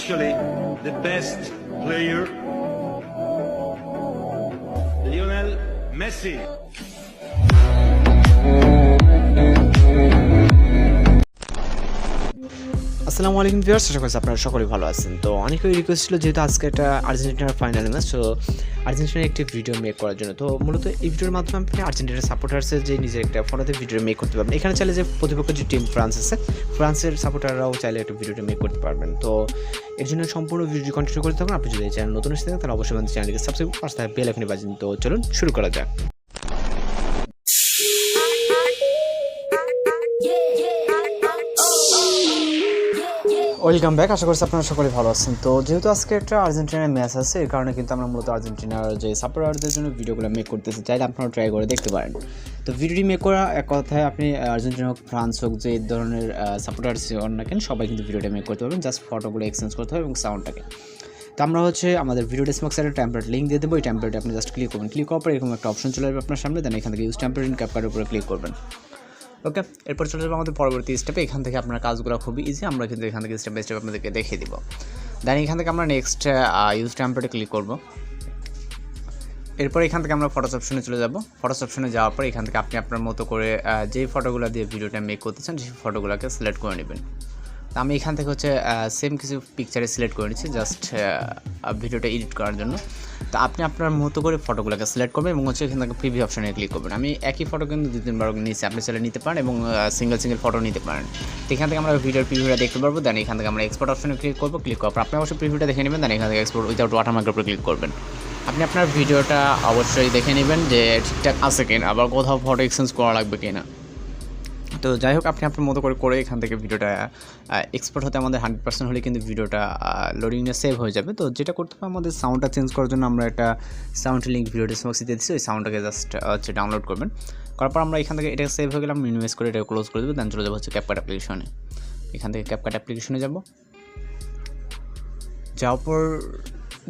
officially the best player, Lionel Messi. আসসালামু আলাইকুম viewers, আশা করি আপনারা সকলেই ভালো আছেন। তো অনেকেই রিকোয়েস্ট ছিল যেহেতু আজকে একটা আর্জেন্টিনার ফাইনাল ম্যাচ, তো আর্জেন্টিনার একটি ভিডিও মেক করার জন্য। তো মূলত এই ভিডিওর মাধ্যমে আপনি আর্জেন্টিনার সাপোর্টার্সের যে নিজের একটা ফটোতে ভিডিও মেক করতে পারবেন। এখানে চাইলে যে প্রতিপক্ষ যে টিম ফ্রান্স আছে, ফ্রান্সের সাপোর্টাররাও চাইলে একটা ভিডিওটা মেক করতে পারবেন। তো এর জন্য সম্পূর্ণ ভিডিও কন্টিনিউ করতে থাকুন। আপনি যদি এই চ্যানেল নতুন এসে থাকেন তাহলে অবশ্যই আমাদের চ্যানেলকে সাবস্ক্রাইব পাশে থাকা বেল আইকনে বাজিয়ে দিন। তো চলুন শুরু করা যাক। ওয়েলকাম ব্যাক, আশা করছি আপনারা সকলেই ভালো আছেন। তো যেহেতু আজকে একটা আর্জেন্টিনার ম্যাচ আছে, এই কারণে কিন্তু আমরা মূলত আর্জেন্টিনার যে সাপোর্টারদের জন্য ভিডিওগুলো মেক করতেছি, চাইলে আপনারা ট্রাই করে দেখতে পারেন। তো ভিডিওটি মেক করা এক কথায় আপনি আর্জেন্টিনা হোক, ফ্রান্স হোক, যে ধরনের সাপোর্টার্স হন না কেন, সবাই কিন্তু ভিডিওটা মেক করতে পারবেন। জাস্ট ফটোগুলো এক্সচেঞ্জ করতে হবে এবং সাউন্ডটাকে। তো আমরা আমাদের ভিডিও ডেসক্রিপশনে টেমপ্লেট লিঙ্ক দিয়ে দেবো। এই টেমপ্লেটে আপনি জাস্ট ক্লিক করবেন। ক্লিক করার পর এরকম একটা অপশন চলে আসবে আপনার সামনে। দেন এখান থেকে ইউজ টেমপ্লেট ইন ক্যাপকাটের উপরে ক্লিক করবেন। ওকে, এরপর চলে যাবো আমাদের পরবর্তী স্টেপে। এখান থেকে আপনার কাজগুলো খুবই ইজি, আমরা কিন্তু এখান থেকে স্টেপ বাই স্টেপ আপনাদেরকে দেখিয়ে দিব। দেন এখান থেকে আমরা নেক্সট ইউজ টেমপ্লেটে ক্লিক করব। এরপর এখান থেকে আমরা ফটোস অপশনে চলে যাব। ফটোস অপশনে যাওয়ার পর এখান থেকে আপনি আপনার মতো করে যেই ফটোগুলো দিয়ে ভিডিওটা মেক করতে চান সেই ফটোগুলোকে সিলেক্ট করে নেবেন। তো আমি এখান থেকে সেম কিছু পিকচারে সিলেক্ট করে নিচ্ছি জাস্ট ভিডিওটা এডিট করার জন্য। তো আপনি আপনার মতো করে ফটোগুলোকে সিলেক্ট করবেন এবং এখান থেকে প্রিভিউ অপশনে ক্লিক করবেন। আমি একই ফটো কিন্তু 2-3 বার নিয়েছি, আপনি সেটা নিতে পারেন এবং সিঙ্গেল ফটো নিতে পারেন। তো এখান থেকে আমরা ভিডিওর প্রিভিউটা দেখতে পারবো। দেন এখান থেকে আমরা এক্সপোর্ট অপশনে ক্লিক করবো। ক্লিক করার পর আপনি অবশ্যই প্রিভিউটা দেখে নেবেন। দেন এখান থেকে এক্সপোর্ট উইদাউট ওয়াটারমার্কের উপরে ক্লিক করবেন। আপনি আপনার ভিডিওটা অবশ্যই দেখে নেবেন যে ঠিকঠাক আছে কিনা, আবার কোথাও ফটো এক্সচেঞ্জ করা লাগবে কিনা। তো যাই হোক, আপনি আপনার মতো করে এখান থেকে ভিডিওটা এক্সপোর্ট হতে আমাদের 100% হলে কিন্তু ভিডিওটা লোডিংয়ে সেভ হয়ে যাবে। তো যেটা করতে হবে, আমাদের সাউন্ডটা চেঞ্জ করার জন্য আমরা একটা সাউন্ড লিঙ্ক ভিডিও ডেসক্রিপশনে দিয়ে দিচ্ছি। ওই সাউন্ডটাকে জাস্ট ডাউনলোড করবেন। করার পর আমরা এখান থেকে এটা সেভ হয়ে গেলে আমরা মিনিমাইজ করে এটা ক্লোজ করে দেবো। দেন চলে যাবো CapCut অ্যাপ্লিকেশনে। এখান থেকে CapCut অ্যাপ্লিকেশনে যাওয়ার পর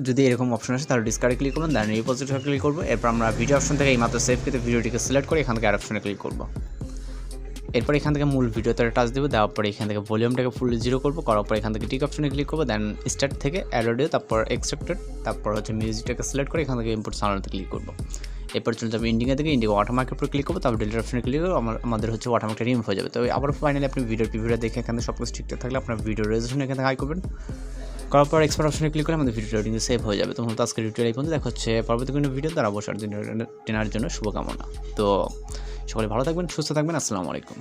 যদি এরকম অপশন আসে তাহলে ডিসকার্ডে ক্লিক করবেন। দেন রিপোজিটরি ক্লিক করবো। এরপর আমরা ভিডিও অপশন থেকে এই মাত্র সেভ করে ভিডিওটিকে সিলেক্ট করে এখান থেকে আর অপশনে ক্লিক করবো। এরপর এখান থেকে মূল ভিডিওতে টাচ দেবো। দেওয়ার পরে এখান থেকে ভলিউমটাকে ফুললি 0 করবো। করার পর এখান থেকে টিক অপশনে ক্লিক করবো। দেন স্টার্ট থেকে অডিও, তারপর এক্সট্রাক্টেড, তারপর মিউজিকটাকে সিলেক্ট করে এখান থেকে ইম্পোর্ট সাউন্ডে ক্লিক করবো। এরপর চলে যাবে ইন্ডিংয়ে থেকে ইন্ডিয়া ওয়াটারমার্কের উপর ক্লিক করবো। তারপর ডিলিট অপশনে ক্লিক করবো। আমাদের ওয়াটারমার্কটা রিমুভ হয়ে যাবে। তো আবার ফাইনালি আপনি ভিডিওটা দেখে এখান থেকে সব কিছু ঠিকঠাক থাকলে আপনার ভিডিও রেজুলেশন এখান থেকে হাই করবেন। করার পর এক্সপোর্ট অপশনে ক্লিক করে আমাদের ভিডিও রেডিং সেভ হয়ে যাবে। তো মূলত আজকে ভিডিও এই পর্যন্ত দেখা হচ্ছে পরবর্তী কোনো ভিডিও। তার অবশ্যই আর্জেন্টিনার জন্য শুভকামনা। তো সকলে ভালো থাকবেন, সুস্থ থাকবেন। আসসালামু আলাইকুম।